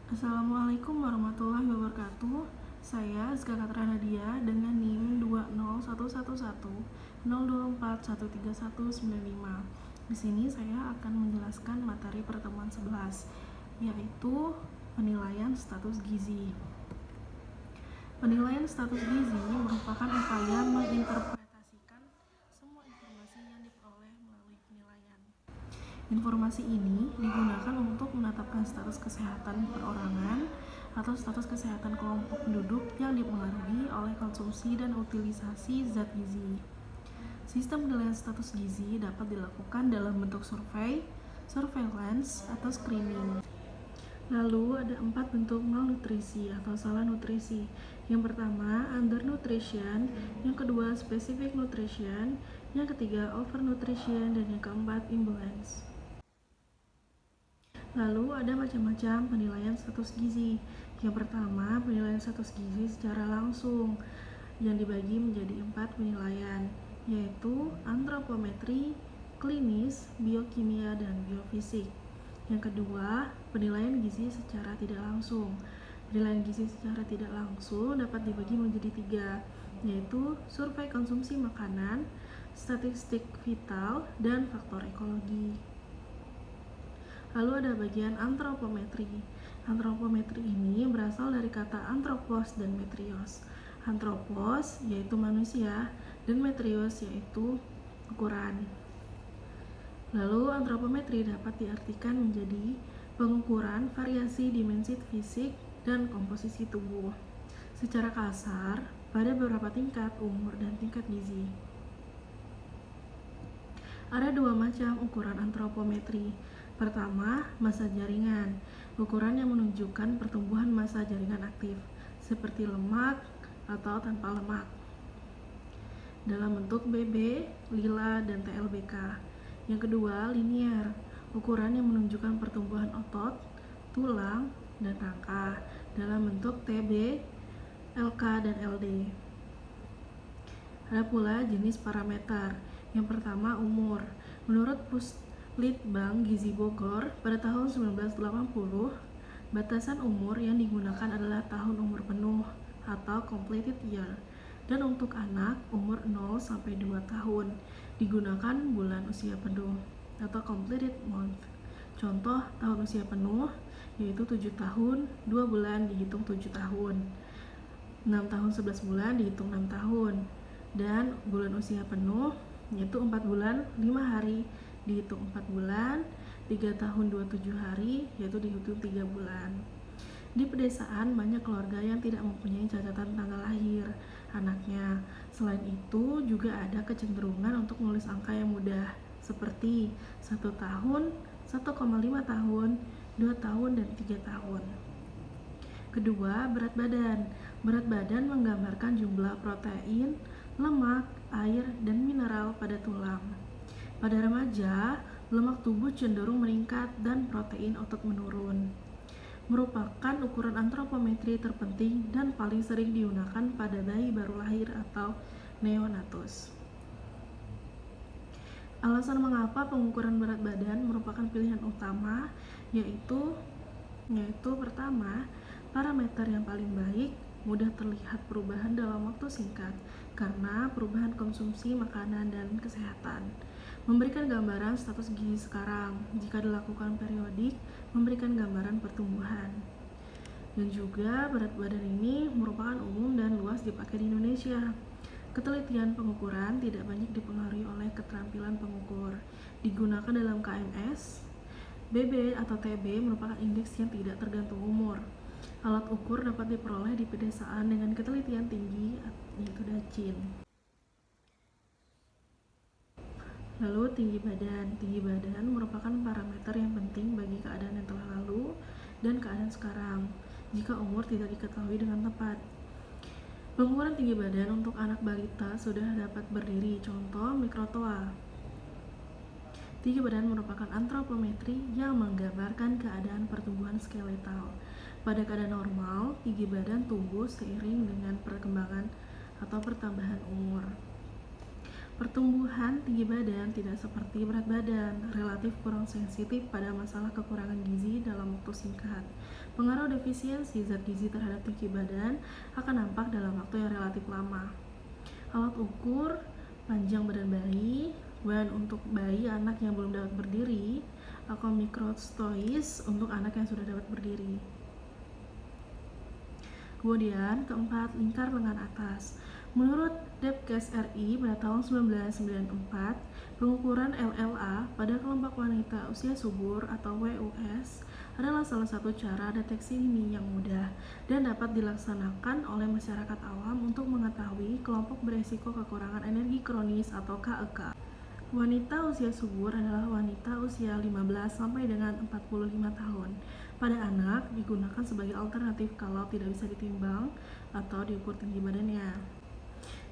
Assalamualaikum warahmatullahi wabarakatuh. Saya Azka Katra Nadia dengan NIM 2011102413195. Di sini saya akan menjelaskan materi pertemuan 11, yaitu penilaian status gizi. Penilaian status gizi merupakan upaya menginterpretasikan semua informasi yang diperoleh melalui penilaian. Informasi ini digunakan untuk menetapkan status kesehatan perorangan atau status kesehatan kelompok penduduk yang dipengaruhi oleh konsumsi dan utilisasi zat gizi. Sistem penilaian status gizi dapat dilakukan dalam bentuk survei, surveillance, atau screening. Lalu ada 4 bentuk malnutrisi atau salah nutrisi. Yang pertama, undernutrition, yang kedua, specific nutrition, yang ketiga, overnutrition, dan yang keempat, imbalance. Lalu ada macam-macam penilaian status gizi. Yang pertama, penilaian status gizi secara langsung yang dibagi menjadi 4 penilaian, yaitu antropometri, klinis, biokimia, dan biofisik. Yang kedua, penilaian gizi secara tidak langsung. Penilaian gizi secara tidak langsung dapat dibagi menjadi 3, yaitu survei konsumsi makanan, statistik vital, dan faktor ekologi. Lalu ada bagian antropometri. Antropometri ini berasal dari kata anthropos dan metrios. Anthropos yaitu manusia dan metrios yaitu ukuran. Lalu antropometri dapat diartikan menjadi pengukuran variasi dimensi fisik dan komposisi tubuh. Secara kasar, pada beberapa tingkat umur dan tingkat gizi. Ada 2 macam ukuran antropometri. Pertama, massa jaringan, ukuran yang menunjukkan pertumbuhan massa jaringan aktif, seperti lemak atau tanpa lemak, dalam bentuk BB, lila, dan TLBK. Yang kedua, linear, ukuran yang menunjukkan pertumbuhan otot, tulang, dan rangka, dalam bentuk TB, LK, dan LD. Ada pula jenis parameter. Yang pertama, umur. Menurut Puslitbang Gizi Bogor, pada tahun 1980, batasan umur yang digunakan adalah tahun umur penuh atau completed year. Dan untuk anak, umur 0 sampai 2 tahun digunakan bulan usia penuh atau completed month. Contoh tahun usia penuh yaitu 7 tahun, 2 bulan dihitung 7 tahun. 6 tahun 11 bulan dihitung 6 tahun. Dan bulan usia penuh yaitu 4 bulan 5 hari dihitung 4 bulan, 3 tahun 27 hari yaitu dihitung 3 bulan. Di pedesaan banyak keluarga yang tidak mempunyai catatan tanggal lahir anaknya. Selain itu juga ada kecenderungan untuk menulis angka yang mudah seperti 1 tahun, 1,5 tahun, 2 tahun, dan 3 tahun. Kedua, berat badan. Berat badan menggambarkan jumlah protein, lemak, air, dan mineral pada tulang. Pada remaja, lemak tubuh cenderung meningkat dan protein otot menurun. Merupakan ukuran antropometri terpenting dan paling sering digunakan pada bayi baru lahir atau neonatus. Alasan mengapa pengukuran berat badan merupakan pilihan utama yaitu pertama, parameter yang paling baik, mudah terlihat perubahan dalam waktu singkat karena perubahan konsumsi makanan dan kesehatan. Memberikan gambaran status gizi sekarang, jika dilakukan periodik, memberikan gambaran pertumbuhan. Dan juga berat badan ini merupakan umum dan luas dipakai di Indonesia. Ketelitian pengukuran tidak banyak dipengaruhi oleh keterampilan pengukur. Digunakan dalam KMS, BB atau TB merupakan indeks yang tidak tergantung umur. Alat ukur dapat diperoleh di pedesaan dengan ketelitian tinggi, yaitu DACIN. Lalu tinggi badan. Tinggi badan merupakan parameter yang penting bagi keadaan yang telah lalu dan keadaan sekarang, jika umur tidak diketahui dengan tepat. Pengukuran tinggi badan untuk anak balita sudah dapat berdiri, contoh mikrotoa. Tinggi badan merupakan antropometri yang menggambarkan keadaan pertumbuhan skeletal. Pada keadaan normal, tinggi badan tumbuh seiring dengan perkembangan atau pertambahan umur. Pertumbuhan tinggi badan tidak seperti berat badan, relatif kurang sensitif pada masalah kekurangan gizi dalam waktu singkat. Pengaruh defisiensi zat gizi terhadap tinggi badan akan nampak dalam waktu yang relatif lama. Alat ukur panjang badan bayi, WAN untuk bayi anak yang belum dapat berdiri, atau microstois untuk anak yang sudah dapat berdiri. Kemudian keempat, lingkar lengan atas. Menurut Debkes RI pada tahun 1994, pengukuran LLA pada kelompok wanita usia subur atau WUS adalah salah satu cara deteksi dini yang mudah dan dapat dilaksanakan oleh masyarakat awam untuk mengetahui kelompok beresiko kekurangan energi kronis atau KEK. Wanita usia subur adalah wanita usia 15 sampai dengan 45 tahun. Pada anak digunakan sebagai alternatif kalau tidak bisa ditimbang atau diukur tinggi badannya.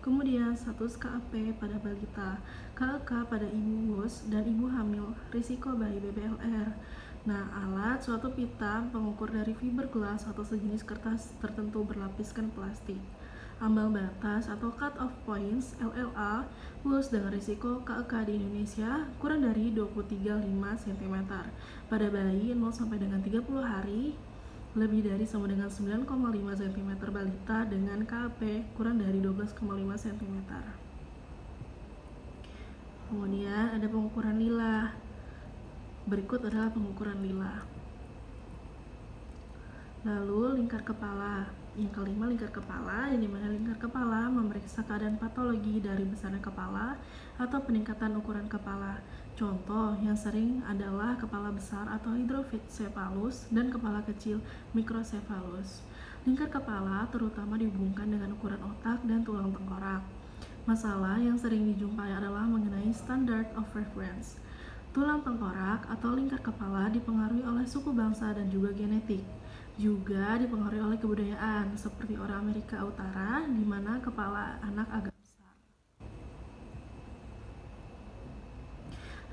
Kemudian status KEP pada balita, KEK pada ibu wus dan ibu hamil, risiko bayi BBLR. Nah, alat suatu pita pengukur dari fiberglass atau sejenis kertas tertentu berlapiskan plastik. Ambang batas atau cut-off points LLA wus dengan risiko KEK di Indonesia kurang dari 23,5 cm pada bayi 0 sampai dengan 30 hari, lebih dari sama dengan 9,5 cm balita dengan KP kurang dari 12,5 cm. Kemudian ada pengukuran lila. Berikut adalah pengukuran lila. Lalu lingkar kepala. Yang kelima, lingkar kepala, yang dimana lingkar kepala memeriksa keadaan patologi dari besarnya kepala atau peningkatan ukuran kepala. Contoh yang sering adalah kepala besar atau hydrocephalus dan kepala kecil microcephalus. Lingkar kepala terutama dihubungkan dengan ukuran otak dan tulang tengkorak. Masalah yang sering dijumpai adalah mengenai standard of reference. Tulang tengkorak atau lingkar kepala dipengaruhi oleh suku bangsa dan juga genetik. Juga dipengaruhi oleh kebudayaan, seperti orang Amerika Utara, di mana kepala anak agak besar.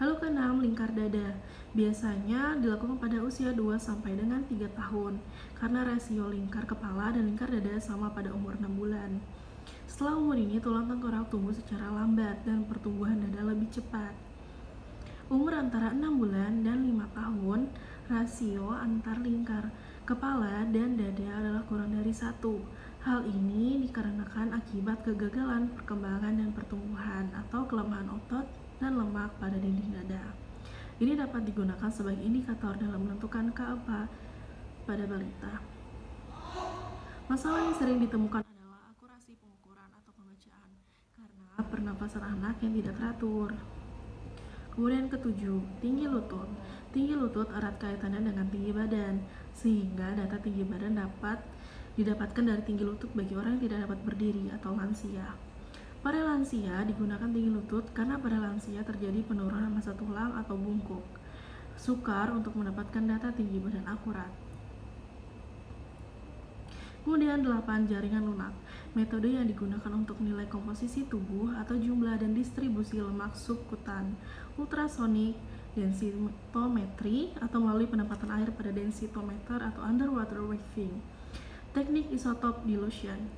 Lalu keenam, lingkar dada. Biasanya dilakukan pada usia 2 sampai dengan 3 tahun, karena rasio lingkar kepala dan lingkar dada sama pada umur 6 bulan. Setelah umur ini, tulang tengkorak tumbuh secara lambat dan pertumbuhan dada lebih cepat. Umur antara 6 bulan dan 5 tahun, rasio antar lingkar kepala dan dada adalah kurang dari 1. Hal ini dikarenakan akibat kegagalan perkembangan dan pertumbuhan atau kelemahan otot dan lemak pada dinding dada. Ini dapat digunakan sebagai indikator dalam menentukan KEP pada balita. Masalah yang sering ditemukan adalah akurasi pengukuran atau pembacaan karena pernapasan anak yang tidak teratur. Kemudian ketujuh, tinggi lutut. Tinggi lutut erat kaitannya dengan tinggi badan, sehingga data tinggi badan dapat didapatkan dari tinggi lutut bagi orang yang tidak dapat berdiri atau lansia. Pada lansia digunakan tinggi lutut karena pada lansia terjadi penurunan massa tulang atau bungkuk. Sukar untuk mendapatkan data tinggi badan akurat. Kemudian 8, jaringan lunak. Metode yang digunakan untuk nilai komposisi tubuh atau jumlah dan distribusi lemak subkutan, ultrasonik, densitometri atau melalui penempatan air pada densitometer atau underwater weighing, teknik isotop dilution,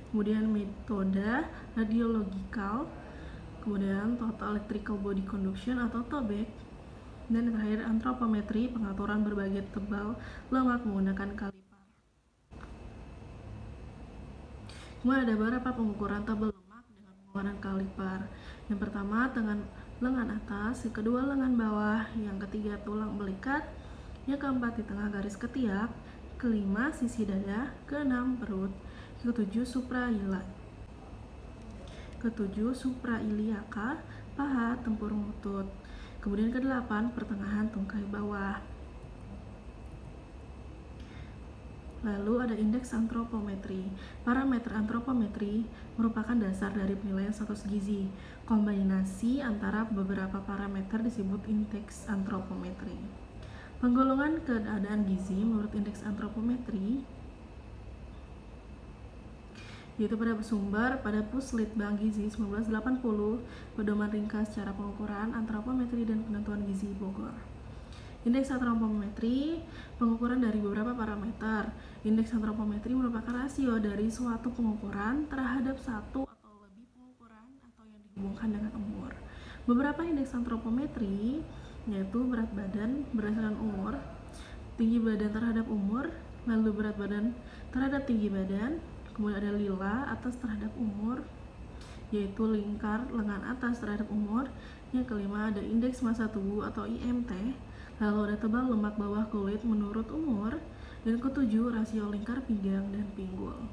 kemudian metode radiologikal, kemudian total electrical body conduction atau TOBEC, dan yang terakhir antropometri, pengaturan berbagai tebal lemak menggunakan kaliper. Kemudian ada beberapa pengukuran tebal lemak dengan menggunakan kaliper. Yang pertama dengan lengan atas, yang kedua lengan bawah, yang ketiga tulang belikat, yang keempat di tengah garis ketiak, kelima sisi dada, keenam perut, ketujuh suprailiaka, paha, tempurung lutut. Kemudian kedelapan pertengahan tungkai bawah. Lalu ada indeks antropometri. Parameter antropometri merupakan dasar dari penilaian status gizi. Kombinasi antara beberapa parameter disebut indeks antropometri. Penggolongan keadaan gizi menurut indeks antropometri yaitu pada sumber pada Puslitbang Gizi 1980, pedoman ringkas cara pengukuran antropometri dan penentuan gizi Bogor. Indeks antropometri pengukuran dari beberapa parameter. Indeks antropometri merupakan rasio dari suatu pengukuran terhadap satu atau lebih pengukuran atau yang dihubungkan dengan Beberapa indeks antropometri yaitu berat badan berdasarkan umur, tinggi badan terhadap umur, lalu berat badan terhadap tinggi badan, kemudian ada lila atas terhadap umur, yaitu lingkar lengan atas terhadap umur. Yang kelima ada indeks massa tubuh atau IMT, lalu ada tebal lemak bawah kulit menurut umur, dan ketujuh rasio lingkar pinggang dan pinggul.